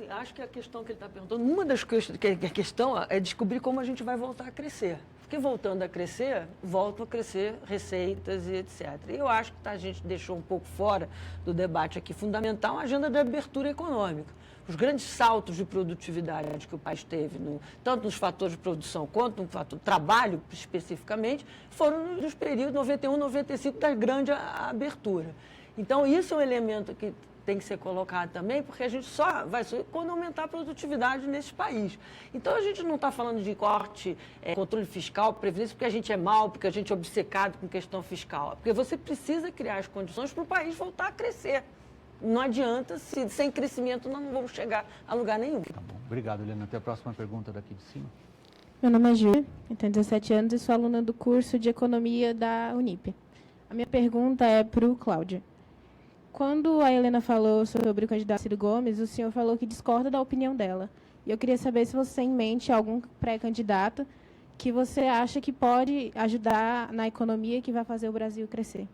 Acho que a questão que ele está perguntando, uma das questões, a questão é descobrir como a gente vai voltar a crescer. Porque voltando a crescer, voltam a crescer receitas e etc. E eu acho que a gente deixou um pouco fora do debate aqui fundamental a agenda da abertura econômica. Os grandes saltos de produtividade que o país teve, tanto nos fatores de produção quanto no fator trabalho, especificamente, foram nos períodos 91, 95 da grande abertura. Então, isso é um elemento que tem que ser colocado também, porque a gente só vai quando aumentar a produtividade nesse país. Então, a gente não está falando de corte, controle fiscal, previdência, porque a gente é mal, porque a gente é obcecado com questão fiscal. Porque você precisa criar as condições para o país voltar a crescer. Não adianta, sem crescimento nós não vamos chegar a lugar nenhum. Tá bom. Obrigado, Helena. Até a próxima pergunta daqui de cima. Meu nome é Júlia, eu tenho 17 anos e sou aluna do curso de Economia da Unip. A minha pergunta é para o Cláudio. Quando a Helena falou sobre o candidato Ciro Gomes, o senhor falou que discorda da opinião dela. E eu queria saber se você tem em mente algum pré-candidato que você acha que pode ajudar na economia e que vai fazer o Brasil crescer.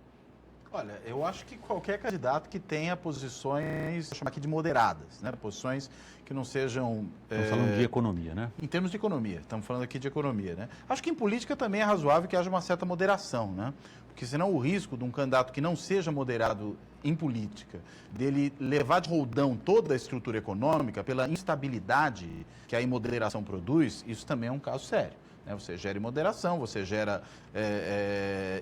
Olha, eu acho que qualquer candidato que tenha posições, vou chamar aqui de moderadas, né? Posições que não sejam... Estamos falando de economia, né? Em termos de economia, estamos falando aqui de economia, né? Acho que em política também é razoável que haja uma certa moderação, né? Porque senão o risco de um candidato que não seja moderado em política, dele levar de roldão toda a estrutura econômica pela instabilidade que a imoderação produz, isso também é um caso sério. Você gera imoderação, você gera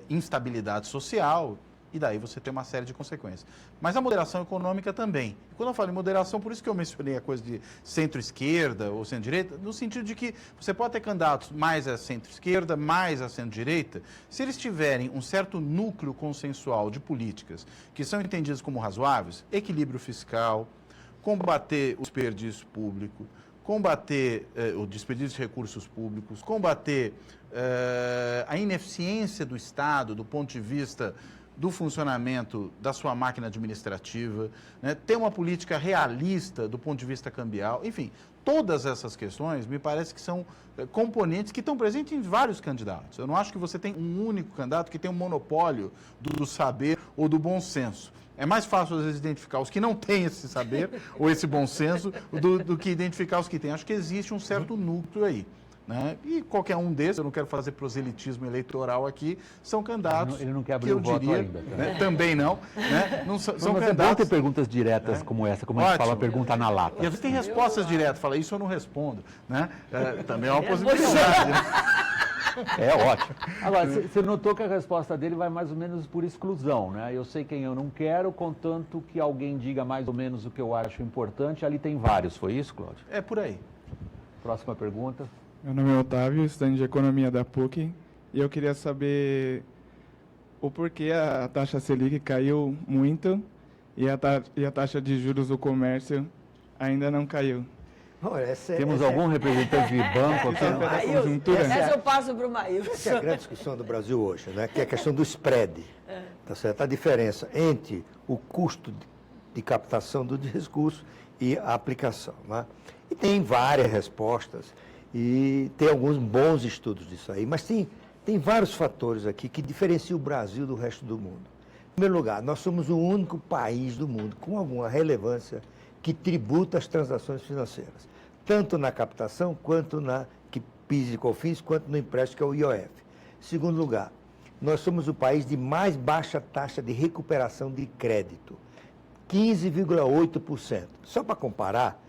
instabilidade social, e daí você tem uma série de consequências. Mas a moderação econômica também. E quando eu falo em moderação, por isso que eu mencionei a coisa de centro-esquerda ou centro-direita, no sentido de que você pode ter candidatos mais a centro-esquerda, mais a centro-direita, se eles tiverem um certo núcleo consensual de políticas que são entendidas como razoáveis, equilíbrio fiscal, combater o desperdício público, combater o desperdício de recursos públicos, combater a ineficiência do Estado do ponto de vista do funcionamento da sua máquina administrativa, né? Ter uma política realista do ponto de vista cambial, enfim, todas essas questões me parece que são componentes que estão presentes em vários candidatos. Eu não acho que você tem um único candidato que tem um monopólio do saber ou do bom senso. É mais fácil, às vezes, identificar os que não têm esse saber ou esse bom senso do que identificar os que têm. Acho que existe um certo núcleo aí. Né? E qualquer um desses, eu não quero fazer proselitismo eleitoral aqui, são candidatos. Ele não quer abrir o voto ainda. Né? Também não. Né? São candidatos. É bom ter perguntas diretas como essa, como a gente fala, pergunta na lata. E às vezes tem respostas diretas, fala, isso eu não respondo. Né? Também é uma possibilidade. É ótimo. Agora, você notou que a resposta dele vai mais ou menos por exclusão, né? Eu sei quem eu não quero, contanto que alguém diga mais ou menos o que eu acho importante. Ali tem vários, foi isso, Cláudio? É por aí. Próxima pergunta. Meu nome é Otávio, estudante de Economia da PUC, e eu queria saber o porquê a taxa Selic caiu muito e a taxa de juros do comércio ainda não caiu. Olha, Temos algum representante de banco aqui? Essa eu passo para o Maílson. Essa é a grande discussão do Brasil hoje, né? Que é a questão do spread. Tá certo? A diferença entre o custo de captação do discurso e a aplicação. Né? E tem várias respostas e tem alguns bons estudos disso aí, mas tem vários fatores aqui que diferenciam o Brasil do resto do mundo. Em primeiro lugar, nós somos o único país do mundo com alguma relevância que tributa as transações financeiras, tanto na captação, quanto na PIS e COFINS, quanto no empréstimo, que é o IOF. Em segundo lugar, nós somos o país de mais baixa taxa de recuperação de crédito, 15,8%. Só para comparar,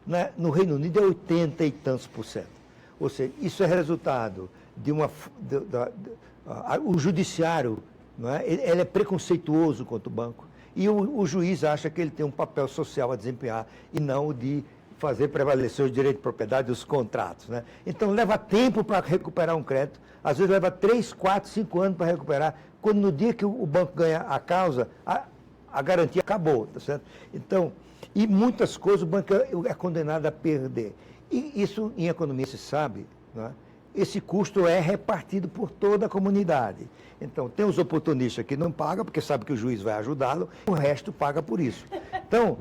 né, no Reino Unido é 80 e tantos por cento. Ou seja, isso é resultado de o judiciário, não é? Ele é preconceituoso contra o banco. E o juiz acha que ele tem um papel social a desempenhar e não o de fazer prevalecer os direitos de propriedade e os contratos. Né? Então, leva tempo para recuperar um crédito. Às vezes, leva 3, 4, 5 anos para recuperar. Quando no dia que o banco ganha a causa, a garantia acabou. Tá certo? Então, e muitas coisas o banco é condenado a perder. E isso, em economia, se sabe, né? Esse custo é repartido por toda a comunidade. Então, tem os oportunistas que não pagam, porque sabe que o juiz vai ajudá-lo, o resto paga por isso. Então,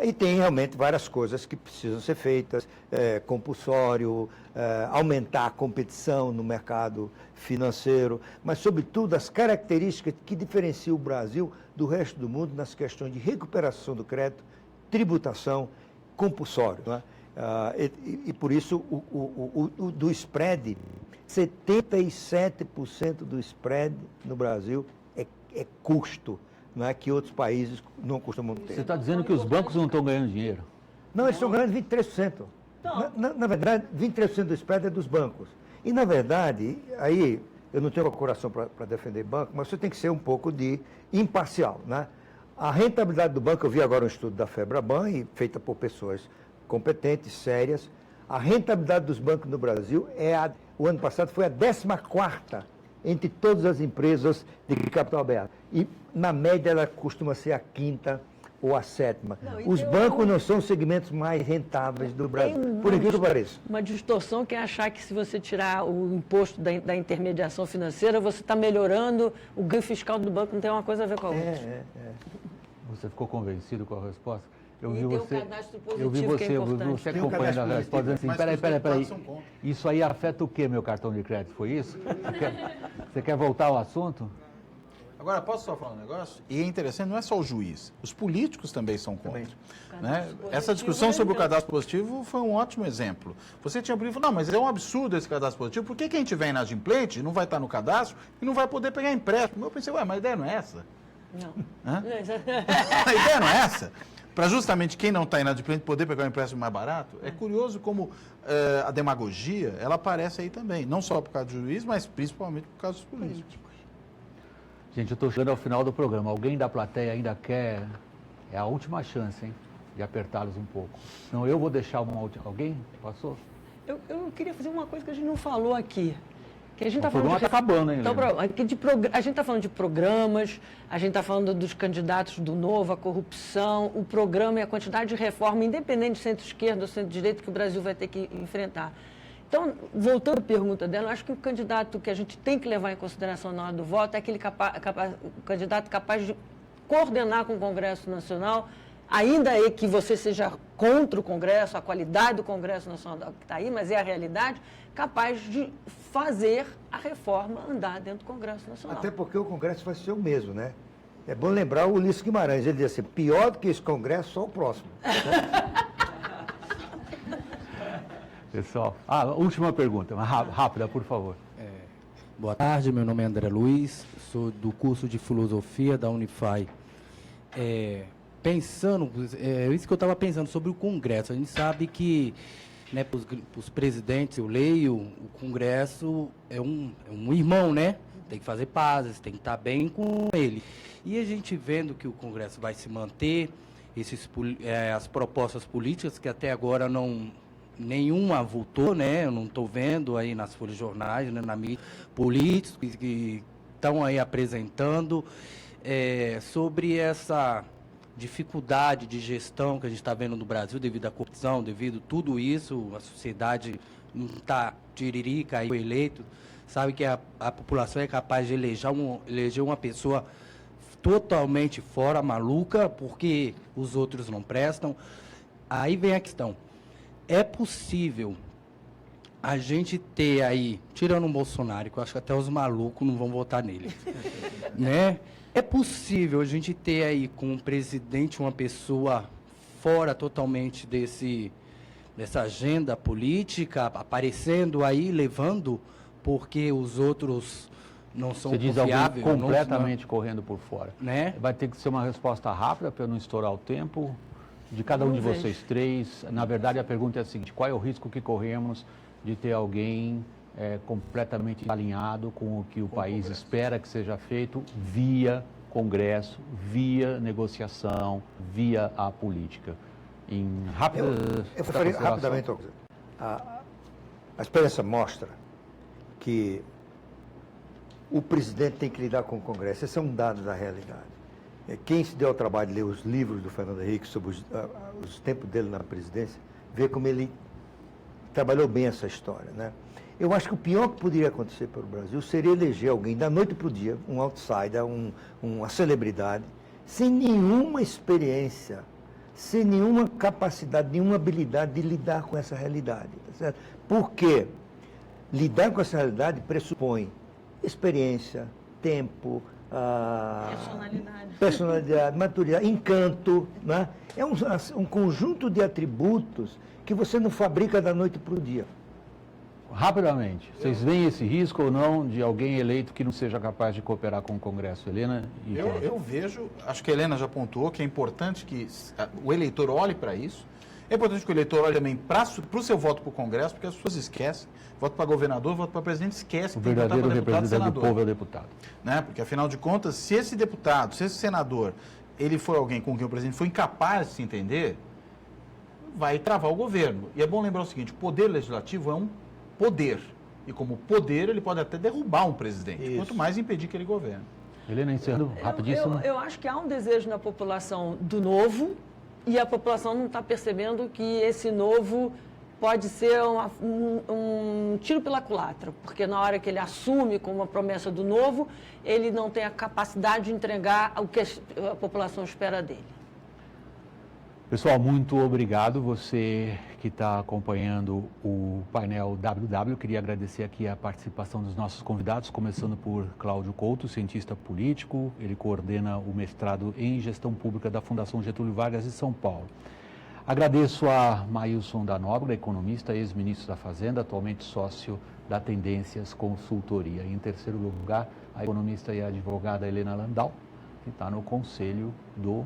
e tem realmente várias coisas que precisam ser feitas, compulsório, aumentar a competição no mercado financeiro, mas, sobretudo, as características que diferenciam o Brasil do resto do mundo nas questões de recuperação do crédito, tributação, compulsório, não é? E por isso, do spread, 77% do spread no Brasil é custo, não é, que outros países não costumam ter. Você está dizendo que os bancos não estão ganhando dinheiro? Não, eles estão ganhando 23%. Na verdade, 23% do spread é dos bancos. E, na verdade, aí, eu não tenho coração para defender banco, mas você tem que ser um pouco de imparcial, né? A rentabilidade do banco, eu vi agora um estudo da Febraban, feita por pessoas competentes, sérias. A rentabilidade dos bancos no Brasil o ano passado foi a 14ª entre todas as empresas de capital aberto. E, na média, ela costuma ser a 5ª ou a 7ª. Os bancos não são os segmentos mais rentáveis do Brasil, por incrível que pareça. Uma distorção que é achar que se você tirar o imposto da intermediação financeira, você está melhorando o ganho fiscal do banco, não tem uma coisa a ver com a outra. Você ficou convencido com a resposta? Eu vi você acompanhando a resposta, assim, peraí, isso aí afeta o quê, meu cartão de crédito? Foi isso? Você quer voltar ao assunto? Agora, posso só falar um negócio? E é interessante, não é só o juiz, os políticos também são contra. Né? Essa discussão sobre o cadastro positivo foi um ótimo exemplo. Você tinha falado, não, mas é um absurdo esse cadastro positivo, por que quem tiver inadimplente não vai estar no cadastro e não vai poder pegar empréstimo? Eu pensei, mas a ideia não é essa? Não. A ideia não é essa? Para justamente quem não está inadimplente poder pegar um empréstimo mais barato? É curioso como a demagogia, ela aparece aí também, não só por causa do juiz, mas principalmente por causa dos políticos. Gente, eu estou chegando ao final do programa. Alguém da plateia ainda quer... É a última chance, hein, de apertá-los um pouco. Não, eu vou deixar uma última... Alguém? Passou? Eu queria fazer uma coisa que a gente não falou aqui. Que a gente o programa está acabando, hein? Então, a gente está falando de programas, a gente está falando dos candidatos do Novo, a corrupção, o programa e a quantidade de reforma, independente de centro-esquerda ou centro-direita, que o Brasil vai ter que enfrentar. Então, voltando à pergunta dela, eu acho que o candidato que a gente tem que levar em consideração na hora do voto é aquele candidato capaz de coordenar com o Congresso Nacional, ainda que você seja contra o Congresso, a qualidade do Congresso Nacional que está aí, mas é a realidade, capaz de fazer a reforma andar dentro do Congresso Nacional. Até porque o Congresso vai ser o mesmo, né? É bom lembrar o Ulisses Guimarães, ele diz assim, pior do que esse Congresso, só o próximo. Pessoal, última pergunta, rápida, por favor. Boa tarde, meu nome é André Luiz, sou do curso de Filosofia da Unify. Pensando, isso que eu estava pensando sobre o Congresso, a gente sabe que, né, para os presidentes, eu leio, o Congresso é um irmão, né? Tem que fazer pazes, tem que estar bem com ele. E a gente vendo que o Congresso vai se manter, as propostas políticas que até agora nenhuma voltou, né? Eu não estou vendo aí nas folhas de jornais, né, na mídia, políticos que estão aí apresentando sobre essa dificuldade de gestão que a gente está vendo no Brasil devido à corrupção, devido a tudo isso, a sociedade não está tiririca aí eleito, sabe que a população é capaz de eleger uma pessoa totalmente fora, maluca, porque os outros não prestam. Aí vem a questão, é possível a gente ter aí, tirando o Bolsonaro, que eu acho que até os malucos não vão votar nele, né? É possível a gente ter aí com o presidente uma pessoa fora totalmente dessa agenda política, aparecendo aí, levando, porque os outros não são confiáveis. Você diz alguém completamente correndo por fora. Né? Vai ter que ser uma resposta rápida para eu não estourar o tempo de cada um de vocês três. Na verdade, a pergunta é a seguinte: qual é o risco que corremos de ter alguém completamente alinhado com o que o país espera que seja feito via Congresso, via negociação, via a política? Eu falei rapidamente uma coisa. A experiência mostra que o presidente tem que lidar com o Congresso. Esse é um dado da realidade. Quem se deu ao trabalho de ler os livros do Fernando Henrique sobre os tempos dele na presidência, vê como ele trabalhou bem essa história, né? Eu acho que o pior que poderia acontecer para o Brasil seria eleger alguém da noite para o dia, um outsider, uma celebridade, sem nenhuma experiência, sem nenhuma capacidade, nenhuma habilidade de lidar com essa realidade. Tá certo? Porque lidar com essa realidade pressupõe experiência, tempo, personalidade, maturidade, encanto, né? É um conjunto de atributos que você não fabrica da noite para o dia. Rapidamente, vocês veem esse risco ou não de alguém eleito que não seja capaz de cooperar com o Congresso? Helena? Eu vejo, acho que a Helena já pontuou, que é importante que o eleitor olhe para isso. É importante que o eleitor olhe também para o seu voto para o Congresso, porque as pessoas esquecem. Voto para governador, voto para presidente, esquece que tem que votar para deputado e senador. O povo é o deputado. Né? Porque, afinal de contas, se esse deputado, se esse senador, ele for alguém com quem o presidente foi incapaz de se entender, vai travar o governo. E é bom lembrar o seguinte: o poder legislativo é um poder. E como poder, ele pode até derrubar um presidente, isso. Quanto mais impedir que ele governe. Helena, encerrando rapidíssimo. Eu acho que há um desejo na população do novo, e a população não está percebendo que esse novo pode ser um tiro pela culatra, porque na hora que ele assume como uma promessa do novo, ele não tem a capacidade de entregar o que a população espera dele. Pessoal, muito obrigado. Você que está acompanhando o painel WW, queria agradecer aqui a participação dos nossos convidados, começando por Cláudio Couto, cientista político. Ele coordena o mestrado em Gestão Pública da Fundação Getúlio Vargas de São Paulo. Agradeço a Maílson da Nóbrega, economista, ex-ministro da Fazenda, atualmente sócio da Tendências Consultoria. Em terceiro lugar, a economista e advogada Helena Landau, que está no Conselho do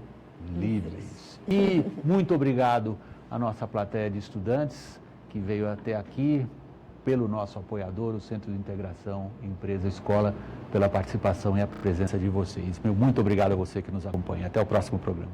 Livres. E muito obrigado à nossa plateia de estudantes que veio até aqui, pelo nosso apoiador, o Centro de Integração Empresa Escola, pela participação e a presença de vocês. Muito obrigado a você que nos acompanha. Até o próximo programa.